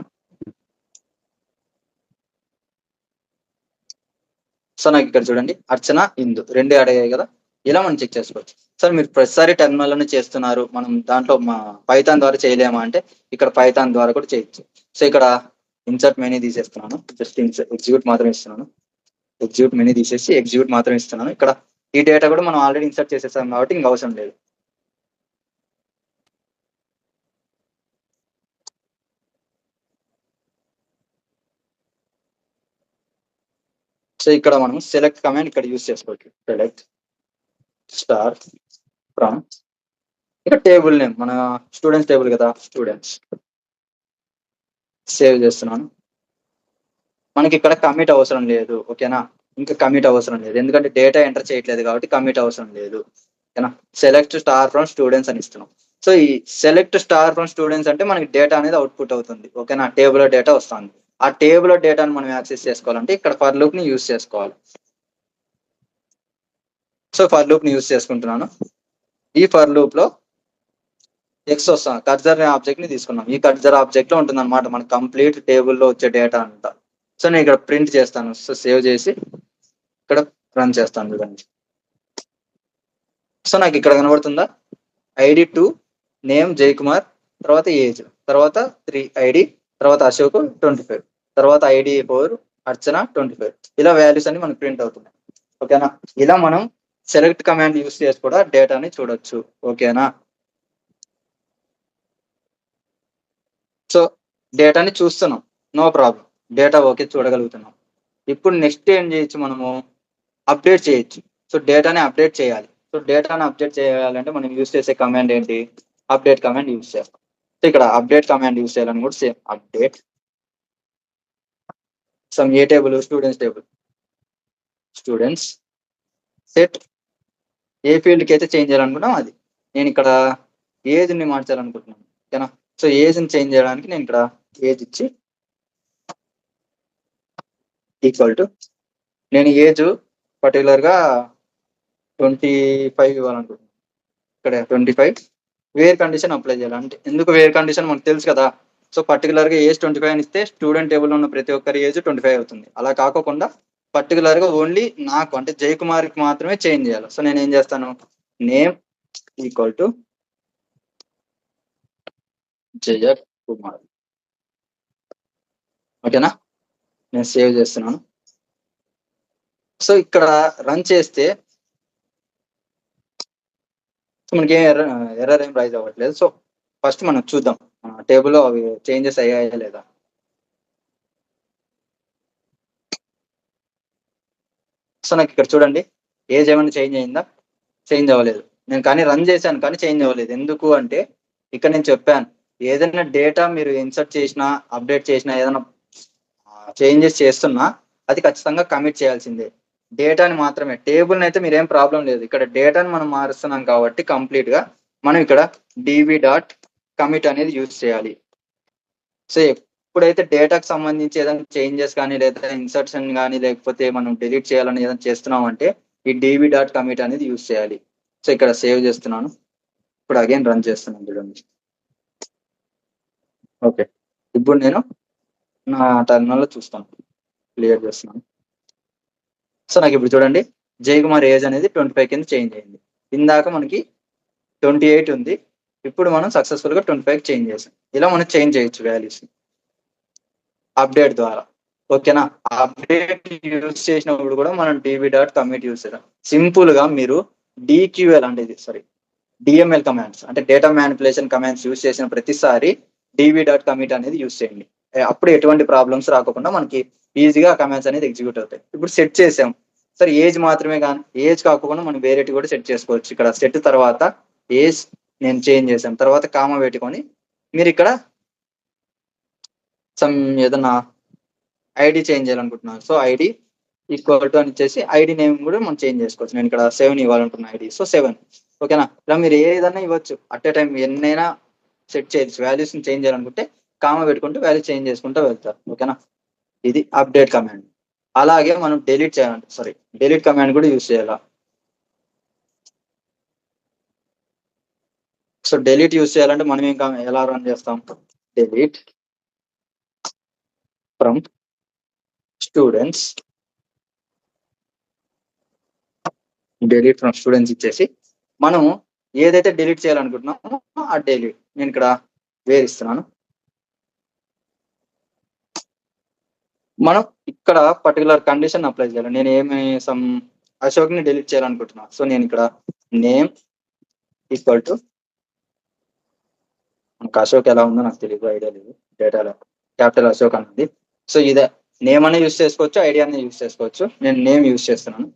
సో నాకు ఇక్కడ చూడండి అర్చన ఇందు 2 అడిగాయి కదా, ఇలా మనం చెక్ చేసుకోవచ్చు. సార్ మీరు ప్రతిసారి టెర్మినల్ లోనే చేస్తున్నారు, మనం దాంట్లో మా పైథాన్ ద్వారా చేయలేమా అంటే ఇక్కడ పైథాన్ ద్వారా కూడా చేయొచ్చు. సో ఇక్కడ ఇన్సర్ట్ మెనీ తీసేస్తున్నాను, జస్ట్ ఎగ్జిక్యూట్ మాత్రం ఇస్తున్నాను. ఎగ్జిక్యూట్ మెనీ తీసేసి ఎగ్జిక్యూట్ మాత్రం ఇస్తున్నాను. ఇక్కడ ఈ డేటా కూడా మనం ఆల్రెడీ ఇన్సర్ట్ చేసేసాం కాబట్టి ఇంకా అవసరం లేదు. సో ఇక్కడ మనం సెలెక్ట్ కమాండ్ ఇక్కడ యూస్ చేసుకోవచ్చు. సెలెక్ట్ స్టార్ ఫ్రమ్, ఇక్కడ టేబుల్ నేమ్ మన స్టూడెంట్స్ టేబుల్ కదా, స్టూడెంట్స్. సేవ్ చేస్తున్నాను. మనకి ఇక్కడ కమిట్ అవసరం లేదు. ఓకేనా, ఇంకా కమిట్ అవసరం లేదు ఎందుకంటే డేటా ఎంటర్ చేయట్లేదు కాబట్టి కమిట్ అవసరం లేదు. ఓకేనా. సెలెక్ట్ స్టార్ ఫ్రమ్ స్టూడెంట్స్ అని ఇస్తున్నాం. సో ఈ సెలెక్ట్ స్టార్ ఫ్రమ్ స్టూడెంట్స్ అంటే మనకి డేటా అనేది అవుట్పుట్ అవుతుంది. ఓకేనా, టేబుల్ లో డేటా వస్తుంది. ఆ టేబుల్ లో డేటాను మనం యాక్సెస్ చేసుకోవాలంటే ఇక్కడ ఫర్ లూప్ ని యూస్ చేసుకోవాలి. సో ఫర్ లూప్ ని యూస్ చేసుకుంటున్నాను. ఈ ఫర్ లూప్ లో ఎక్స్ వస్తాం, కర్జర్ ఆబ్జెక్ట్ ని తీసుకున్నాం. ఈ కర్జర్ ఆబ్జెక్ట్ లో ఉంటుంది అనమాట మన కంప్లీట్ టేబుల్ లో వచ్చే డేటా అంతా. సో నేను ఇక్కడ ప్రింట్ చేస్తాను. సో సేవ్ చేసి ఇక్కడ రన్ చేస్తాను చూడండి. సో నాకు ఇక్కడ కనబడుతుందా, ఐడి 2, నేమ్ జై కుమార్, తర్వాత ఏజ్, తర్వాత 3 ఐడి, తర్వాత అశోక్ 25, తర్వాత ఐడి 4 అర్చన 25. ఇలా వాల్యూస్ అన్ని మనకు ప్రింట్ అవుతున్నాయి. ఓకేనా. ఇలా మనం సెలెక్ట్ కమాండ్ యూస్ చేసి కూడా డేటాని చూడొచ్చు. ఓకేనా. సో డేటాని చూస్తున్నాం, నో ప్రాబ్లం, డేటా ఓకే చూడగలుగుతున్నాం. ఇప్పుడు నెక్స్ట్ ఏం చేయొచ్చు, మనము అప్డేట్ చేయొచ్చు. సో డేటాని అప్డేట్ చేయాలి. సో డేటాని అప్డేట్ చేయాలంటే మనం యూస్ చేసే కమాండ్ ఏంటి, అప్డేట్ కమాండ్ యూస్ చేస్తాం. సో ఇక్కడ అప్డేట్ కమాండ్ యూస్ చేయాలని కూడా same update some a table, students table, students set a field కి అయితే చేంజ్ చేయాలనుకుంటాం అది. నేను ఇక్కడ ఏజ్ ని మార్చాలనుకుంటున్నాను. ఓకేనా. సో ఏజ్ ని చేంజ్ చేయడానికి నేను ఇక్కడ ఏజ్ ఇచ్చి ఈక్వల్ టు, నేను ఏజ్ పర్టికులర్ గా 25 ఇవ్వాలనుకుంటున్నాను. ఇక్కడ 25 వేర్ కండిషన్ అప్లై చేయాలి. అంటే ఎందుకు వేర్ కండిషన్ మనకు తెలుసు కదా. సో పర్టికులర్ గా ఏజ్ 25 అని ఇస్తే స్టూడెంట్ టేబుల్ ఉన్న ప్రతి ఒక్కరి ఏజ్ 25 అవుతుంది. అలా కాకుండా పర్టికులర్ గా ఓన్లీ నాకు అంటే జై కుమార్ కి మాత్రమే చేంజ్ చేయాలి. సో నేను ఏం చేస్తాను, నేమ్ ఈక్వల్ టు జయ కుమార్. ఓకేనా. నేను సేవ్ చేస్తున్నాను. సో ఇక్కడ రన్ చేస్తే మనకి ఎర్రర్ ఏం రైజ్ అవ్వట్లేదు. సో ఫస్ట్ మనం చూద్దాం టేబుల్లో అవి చేంజెస్ అయ్యాయా లేదా. సో నాకు ఇక్కడ చూడండి ఏజ్ ఏమైనా చేంజ్ అయిందా, చేంజ్ అవ్వలేదు. నేను కానీ రన్ చేశాను కానీ చేంజ్ అవ్వలేదు. ఎందుకు అంటే ఇక్కడ నేను చెప్పాను ఏదైనా డేటా మీరు ఇన్సర్ట్ చేసినా అప్డేట్ చేసినా ఏదైనా చేంజెస్ చేస్తున్నా అది ఖచ్చితంగా కమిట్ చేయాల్సిందే. డేటాని మాత్రమే, టేబుల్ని అయితే మీరేం ప్రాబ్లం లేదు. ఇక్కడ డేటాని మనం మారుస్తున్నాం కాబట్టి కంప్లీట్ గా మనం ఇక్కడ db డాట్ కమిట్ అనేది యూజ్ చేయాలి. సో ఎప్పుడైతే డేటాకు సంబంధించి ఏదైనా చేంజెస్ కానీ లేదా ఇన్సర్షన్ కానీ లేకపోతే మనం డిలీట్ చేయాలని ఏదైనా చేస్తున్నాం అంటే ఈ db డాట్ కమిట్ అనేది యూజ్ చేయాలి. సో ఇక్కడ సేవ్ చేస్తున్నాను. ఇప్పుడు అగైన్ రన్ చేస్తున్నాను చూడండి. ఓకే, ఇప్పుడు నేను నా టర్మినల్లో చూస్తాను, క్లియర్ చేస్తున్నాను. సో నాకు ఇప్పుడు చూడండి జయకుమార్ ఏజ్ అనేది 25 కింద చేంజ్ అయింది. ఇందాక మనకి 28 ఉంది, ఇప్పుడు మనం సక్సెస్ఫుల్ గా 25 చేంజ్ చేసాం. ఇలా మనం చేంజ్ చేయొచ్చు వాల్యూస్ అప్డేట్ ద్వారా. ఓకేనా, అప్డేట్ యూజ్ చేసినప్పుడు కూడా మనం db డాట్ కమిట్ యూజ్ చేయాలి. సింపుల్ గా మీరు DQL అంటే DML కమాండ్స్ అంటే డేటా మ్యానిపులేషన్ కమాండ్స్ యూజ్ చేసిన ప్రతిసారి db డాట్ కమిట్ అనేది యూజ్ చేయండి. అప్పుడు ఎటువంటి ప్రాబ్లమ్స్ రాకుండా మనకి ఈజీగా కమాండ్స్ అనేది ఎగ్జిక్యూట్ అవుతాయి. ఇప్పుడు సెట్ చేసాం సరే, ఏజ్ మాత్రమే కానీ ఏజ్ కాకుండా మనం వేరేటి కూడా సెట్ చేసుకోవచ్చు. ఇక్కడ సెట్ తర్వాత ఏజ్ నేను చేంజ్ చేశాను, తర్వాత కామా పెట్టుకొని మీరు ఇక్కడ సమ్ ఏదన్నా ఐడి చేంజ్ చేయాలనుకుంటున్నాను. సో ఐడి ఈక్వల్ టు అని ఇచ్చేసి ఐడి నేమ్ కూడా మనం చేంజ్ చేసుకోవచ్చు. నేను ఇక్కడ 7 ఇవ్వాలనుకున్న ఐడి, సో 7. ఓకేనా, ఇలా మీరు ఏదైనా ఇవ్వచ్చు. అట్ ఏ టైం ఎన్నైనా సెట్ చేయొచ్చు. వాల్యూస్ చేంజ్ చేయాలనుకుంటే కామా పెట్టుకుంటూ వాల్యూ చేంజ్ చేసుకుంటూ వెళ్తారు. ఓకేనా, ఇది అప్డేట్ కమాండ్. అలాగే మనం డిలీట్ చేయాలంటే డిలీట్ కమాండ్ కూడా యూజ్ చేయాలా. సో డిలీట్ యూజ్ చేయాలంటే మనం ఇంకా ఎలా రన్ చేస్తాం, delete from students, delete from students ఇచ్చేసి మనం ఏదైతే డిలీట్ చేయాలనుకుంటున్నామో ఆ డిలీట్ నేను ఇక్కడ వేర్ ఇస్తున్నాను. మనం ఇక్కడ పర్టికులర్ కండిషన్ అప్లై చేయాలి. నేను ఏమి సమ్ అశోక్ ని డిలీట్ చేయాలనుకుంటున్నాను. సో నేను ఇక్కడ నేమ్ ఈక్వల్ టు మనకు అశోక్ ఎలా ఉందో నాకు తెలియదు, ఐడియా లేదు. డేటాలో క్యాపిటల్ అశోక్ అనేది. సో ఇదే నేమ్ అనే యూజ్ చేసుకోవచ్చు, ఐడియా అనే యూజ్ చేసుకోవచ్చు. నేను నేమ్ యూజ్ చేస్తున్నాను.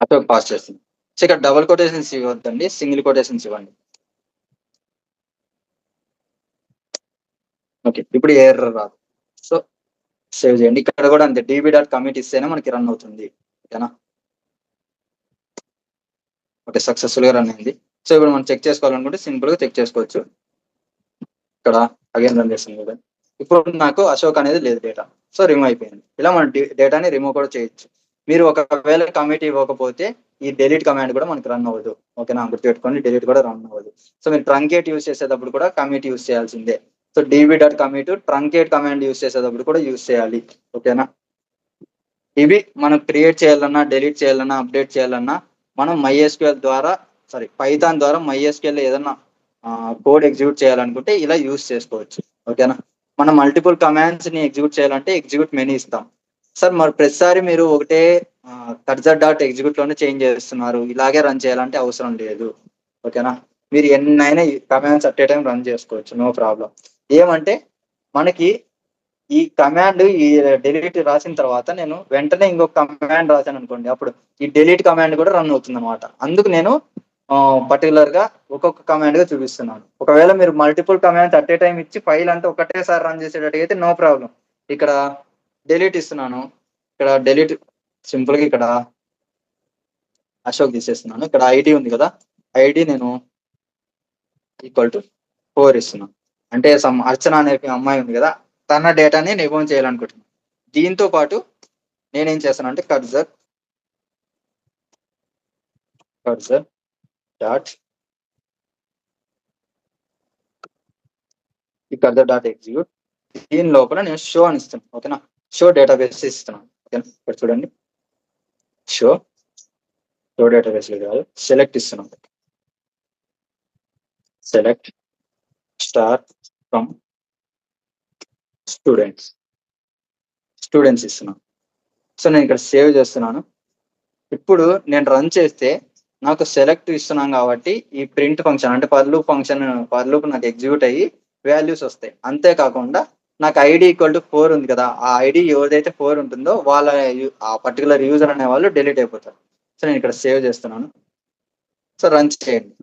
అశోక్ పాస్ చేస్తుంది. సో ఇక్కడ డబుల్ కొటేషన్స్ ఇవ్వద్దండి, సింగిల్ కొటేషన్స్ ఇవ్వండి. ఓకే, ఇప్పుడు ఎర్రర్ రాదు. సో సేవ్ చేయండి. ఇక్కడ కూడా అంతే, db డాట్ కమిట్ ఇస్తేనే మనకి రన్ అవుతుంది. ఓకేనా, ఓకే, సక్సెస్ఫుల్ గా రన్ అయింది. సో ఇప్పుడు మనం చెక్ చేసుకోవాలనుకుంటే సింపుల్ గా చెక్ చేసుకోవచ్చు. ఇక్కడ అగైన్ రన్ చేస్తుంది కదా. ఇప్పుడు నాకు అశోక్ అనేది లేదు డేటా, సో రిమూవ్ అయిపోయింది. ఇలా మనం డేటాని రిమూవ్ కూడా చేయొచ్చు. మీరు ఒకవేళ కమిట్ ఇవ్వకపోతే ఈ డిలీట్ కమాండ్ కూడా మనకి రన్ అవ్వదు. ఓకేనా, గుర్తుపెట్టుకోండి, డిలీట్ కూడా రన్ అవ్వదు. సో మీరు ట్రంకేట్ యూజ్ చేసేటప్పుడు కూడా కమిట్ యూజ్ చేయాల్సిందే. So db dot commit truncate command use చేసేటప్పుడు కూడా యూజ్ చేయాలి. ఓకేనా, ఇవి మనం క్రియేట్ చేయాలన్నా డిలీట్ చేయాలన్నా అప్డేట్ చేయాలన్నా మనం MySQL ద్వారా పైథాన్ ద్వారా MySQL ఏదన్నా కోడ్ ఎగ్జిక్యూట్ చేయాలనుకుంటే ఇలా యూజ్ చేసుకోవచ్చు. ఓకేనా, మనం మల్టిపుల్ కమాండ్స్ ని ఎగ్జిక్యూట్ చేయాలంటే ఎగ్జిక్యూట్ మెనీ ఇస్తాం. సార్ మరి ప్రతిసారి మీరు ఒకటే కర్జర్ డాట్ ఎగ్జిక్యూట్ లోనే చేంజ్ చేస్తున్నారు, ఇలాగే రన్ చేయాలంటే అవసరం లేదు. ఓకేనా, మీరు ఎన్నైనా commands at a time run చేసుకోవచ్చు, నో ప్రాబ్లం. ఏమంటే మనకి ఈ కమాండ్ ఈ డిలీట్ రాసిన తర్వాత నేను వెంటనే ఇంకొక కమాండ్ రాశాను అనుకోండి, అప్పుడు ఈ డిలీట్ కమాండ్ కూడా రన్ అవుతుంది అనమాట. అందుకు నేను పర్టికులర్ గా ఒక్కొక్క కమాండ్ గా చూపిస్తున్నాను. ఒకవేళ మీరు multiple commands at a time ఇచ్చి ఫైల్ అంతా ఒకటేసారి రన్ చేసేటట్టు అయితే నో ప్రాబ్లం. ఇక్కడ డిలీట్ ఇస్తున్నాను, ఇక్కడ డిలీట్ సింపుల్ గా ఇక్కడ అశోక్ తీసేస్తున్నాను. ఇక్కడ ఐడి ఉంది కదా, ఐడి నేను ఈక్వల్ టు 4 ఇస్తున్నాను. అంటే సమ్ అర్చన అనే అమ్మాయి ఉంది కదా, తన డేటాని రిమూవ్ చేయాలనుకుంటున్నాను. దీంతో పాటు నేనేం చేస్తాను అంటే కర్జర్ డాట్ ఎగ్జిక్యూట్, దీని లోపల నేను షో అని ఇస్తాను. ఓకేనా, షో డేటాబేస్ ఇస్తున్నాను. ఓకేనా, ఇక్కడ చూడండి, షో డేటాబేస్ కాదు, సెలెక్ట్ ఇస్తున్నాం. సెలెక్ట్ స్టార్ ఫ్రమ్ స్టూడెంట్స్ ఇస్తున్నాను. సో నేను ఇక్కడ సేవ్ చేస్తున్నాను. ఇప్పుడు నేను రన్ చేస్తే నాకు సెలెక్ట్ ఇస్తున్నాం కాబట్టి ఈ ప్రింట్ ఫంక్షన్ అంటే పర్ లూప్ నాకు ఎగ్జిక్యూట్ అయ్యి వాల్యూస్ వస్తాయి. అంతేకాకుండా నాకు ఐడి ఈక్వల్ టు 4 ఉంది కదా, ఆ ఐడి ఎవరిదైతే 4 ఉంటుందో వాళ్ళ ఆ పర్టికులర్ యూజర్ అనే వాళ్ళు డిలీట్ అయిపోతారు. సో నేను ఇక్కడ సేవ్ చేస్తున్నాను. సో రన్ చేయండి.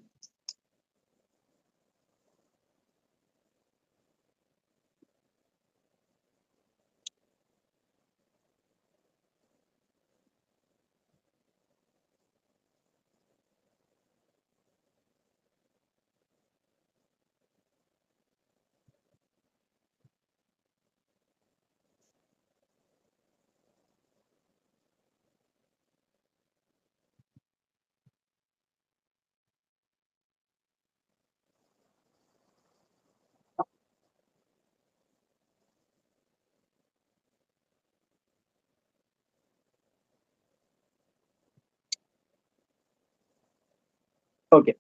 ఓకే,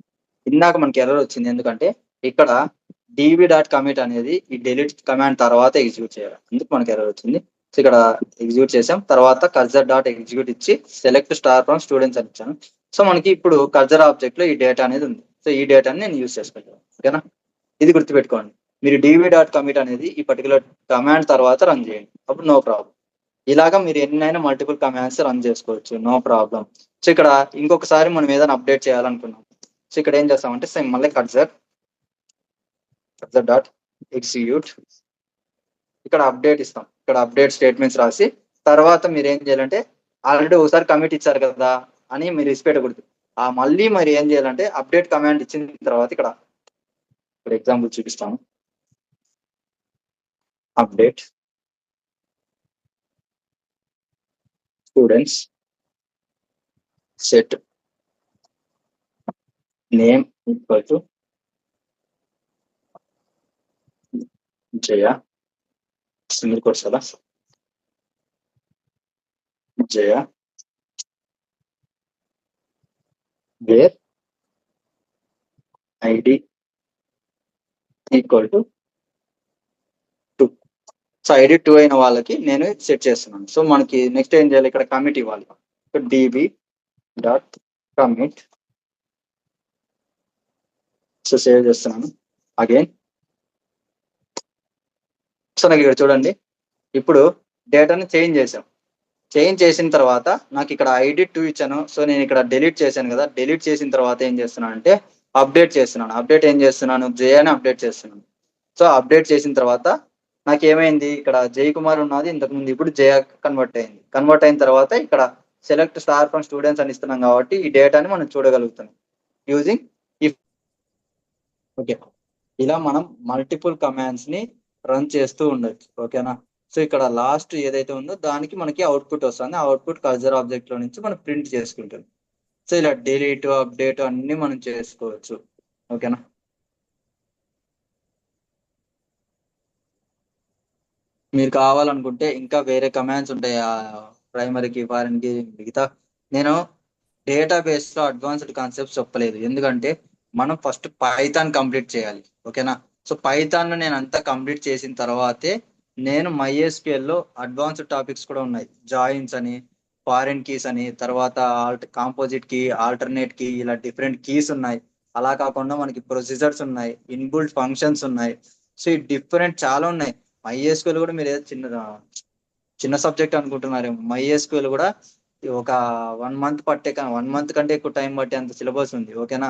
ఇందాక మనకి ఎర్రర్ వచ్చింది ఎందుకంటే ఇక్కడ db.commit అనేది ఈ డెలిట్ కమాండ్ తర్వాత ఎగ్జిక్యూట్ చేయాలి, అందుకు మనకి ఎర్రర్ వచ్చింది. సో ఇక్కడ ఎగ్జిక్యూట్ చేసాం, తర్వాత కర్జర్ డాట్ ఎగ్జిక్యూట్ ఇచ్చి సెలెక్ట్ స్టార్ ఫ్రమ్ స్టూడెంట్స్ అని ఇచ్చాను. సో మనకి ఇప్పుడు కర్జర్ ఆబ్జెక్ట్ లో ఈ డేటా అనేది ఉంది. సో ఈ డేటాని నేను యూజ్ చేసుకుంటాను. ఓకేనా, ఇది గుర్తుపెట్టుకోండి. మీరు db.commit అనేది ఈ పర్టికులర్ కమాండ్ తర్వాత రన్ చేయండి, అప్పుడు నో ప్రాబ్లం. ఇలాగా మీరు ఎన్నైనా మల్టిపుల్ కమాండ్స్ రన్ చేసుకోవచ్చు, నో ప్రాబ్లం. సో ఇక్కడ ఇంకొకసారి మనం ఏదైనా అప్డేట్ చేయాలనుకున్నాం. సో ఇక్కడ ఏం చేస్తామంటే సేమ్ మళ్ళీ కర్జర్ డాట్ ఎగ్జిక్యూట్, ఇక్కడ అప్డేట్ ఇస్తాం. ఇక్కడ అప్డేట్ స్టేట్మెంట్స్ రాసి తర్వాత మీరు ఏం చేయాలంటే ఆల్రెడీ ఒకసారి కమిట్ ఇచ్చారు కదా అని మీరు ఇసిపెట్టకూడదు. ఆ మళ్ళీ మరి ఏం చేయాలంటే అప్డేట్ కమాండ్ ఇచ్చిన తర్వాత ఇక్కడ ఎగ్జాంపుల్ చూపిస్తాను. Update students set name equal to Jaya, single quotes కదా, Jaya where ID equal to 2. So ID 2 అయిన వాళ్ళకి నేను సెట్ చేస్తున్నాను. సో మనకి నెక్స్ట్ ఏం చేయాలి, ఇక్కడ కమిట్ ఇవ్వాలి. db.commit, సో సేవ్ చేస్తున్నాను అగైన్. సో నాకు ఇక్కడ చూడండి, ఇప్పుడు డేటాని చేంజ్ చేసాం. చేంజ్ చేసిన తర్వాత నాకు ఇక్కడ ఐడి 2 ఇచ్చాను. సో నేను ఇక్కడ డిలీట్ చేశాను కదా, డిలీట్ చేసిన తర్వాత ఏం చేస్తున్నాను అంటే అప్డేట్ చేస్తున్నాను. అప్డేట్ ఏం చేస్తున్నాను, జే అని అప్డేట్ చేస్తున్నాను. సో అప్డేట్ చేసిన తర్వాత నాకు ఏమైంది, ఇక్కడ జై కుమార్ ఉన్నది ఇంతకుముందు, ఇప్పుడు జయ కన్వర్ట్ అయింది. కన్వర్ట్ అయిన తర్వాత ఇక్కడ సెలెక్ట్ స్టార్ ఫ్రమ్ స్టూడెంట్స్ అని ఇస్తున్నాం కాబట్టి ఈ డేటాని మనం చూడగలుగుతున్నాం యూజింగ్ ఇఫ్. ఓకే, ఇలా మనం మల్టిపుల్ కమాండ్స్ ని రన్ చేస్తూ ఉండొచ్చు. ఓకేనా, సో ఇక్కడ లాస్ట్ ఏదైతే ఉందో దానికి మనకి అవుట్పుట్ వస్తుంది. ఆ అవుట్పుట్ కర్జర్ ఆబ్జెక్ట్ లో నుంచి మనం ప్రింట్ చేసుకుంటుంది. సో ఇలా డిలీట్ అప్డేట్ అన్ని మనం చేసుకోవచ్చు. ఓకేనా, మీరు కావాలనుకుంటే ఇంకా వేరే కమాండ్స్ ఉంటాయి ప్రైమరీకి ఫారెన్కి మిగతా. నేను డేటాబేస్ లో అడ్వాన్స్డ్ కాన్సెప్ట్స్ చెప్పలేదు, ఎందుకంటే మనం ఫస్ట్ పైథాన్ కంప్లీట్ చేయాలి. ఓకేనా, సో పైథాన్ నేను అంతా కంప్లీట్ చేసిన తర్వాతే నేను MySQL లో అడ్వాన్స్డ్ టాపిక్స్ కూడా ఉన్నాయి. జాయిన్స్ అని, ఫారెన్ కీస్ అని, తర్వాత కాంపోజిట్ కీ, ఆల్టర్నేట్ కీ, ఇలా డిఫరెంట్ కీస్ ఉన్నాయి. అలా కాకుండా మనకి ప్రొసీజర్స్ ఉన్నాయి, ఇన్బుల్ట్ ఫంక్షన్స్ ఉన్నాయి. సో ఈ డిఫరెంట్ చాలా ఉన్నాయి. MySQL కూడా మీరు ఏదో చిన్న సబ్జెక్ట్ అనుకుంటున్నారు. MySQL కూడా ఒక 1 మంత్ కంటే ఎక్కువ టైం పట్టే అంత సిలబస్ ఉంది. ఓకేనా,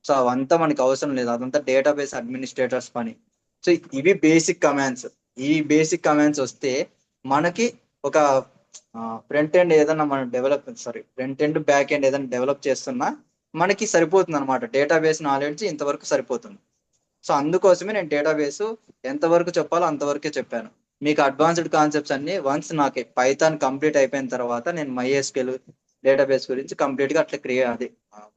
సో అవంతా మనకి అవసరం లేదు, అదంతా డేటాబేస్ అడ్మినిస్ట్రేటర్స్ పని. సో ఇవి బేసిక్ కమాండ్స్. ఈ బేసిక్ కమాండ్స్ వస్తే మనకి ఒక ఫ్రంట్ ఎండ్ ఏదైనా మనం ఫ్రంట్ ఎండ్ బ్యాక్ ఎండ్ ఏదైనా డెవలప్ చేస్తున్నా మనకి సరిపోతుంది అనమాట. డేటాబేస్ నాలెడ్జ్ ఇంతవరకు సరిపోతుంది. సో అందుకోసమే నేను డేటాబేస్ ఎంతవరకు చెప్పాలో అంతవరకే చెప్పాను. మీకు అడ్వాన్స్డ్ కాన్సెప్ట్స్ అన్ని వన్స్ నాకు పైథాన్ కంప్లీట్ అయిపోయిన తర్వాత నేను MySQL డేటాబేస్ గురించి కంప్లీట్ గా అట్లా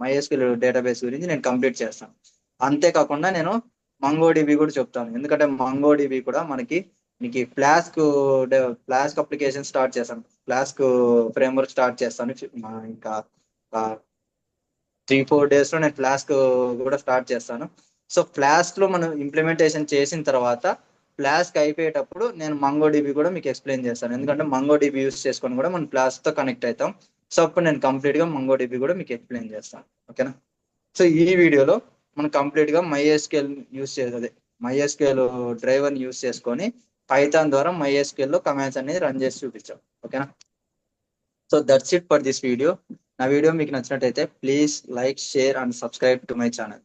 MySQL డేటాబేస్ గురించి నేను కంప్లీట్ చేస్తాను. అంతేకాకుండా నేను MongoDB కూడా చెప్తాను, ఎందుకంటే MongoDB కూడా మీకు ఫ్లాస్క్ అప్లికేషన్ స్టార్ట్ చేస్తాను, ఫ్లాస్క్ ఫ్రేమ్వర్క్ స్టార్ట్ చేస్తాను. ఇంకా 3-4 days లో నేను ఫ్లాస్క్ కూడా స్టార్ట్ చేస్తాను. సో ఫ్లాస్క్ లో మనం ఇంప్లిమెంటేషన్ చేసిన తర్వాత ఫ్లాస్క్ అయిపోయేటప్పుడు నేను మంగో డిబి కూడా మీకు ఎక్స్ప్లెయిన్ చేస్తాను, ఎందుకంటే మంగో డిబి యూస్ చేసుకొని కూడా మనం ఫ్లాస్క్ తో కనెక్ట్ అవుతాం. సో అప్పుడు నేను కంప్లీట్ గా మంగో డిబి కూడా మీకు ఎక్స్ప్లెయిన్ చేస్తాను. ఓకేనా? సో ఈ వీడియోలో మనం కంప్లీట్ గా MySQL యూస్ చేసేది, MySQL డ్రైవర్ యూస్ చేసుకొని పైథాన్ ద్వారా MySQL లో కమాండ్స్ అనేది రన్ చేసి చూపించాం. ఓకేనా? So that's it for this video. నా వీడియో మీకు నచ్చినట్టయితే please like, share and subscribe to my channel.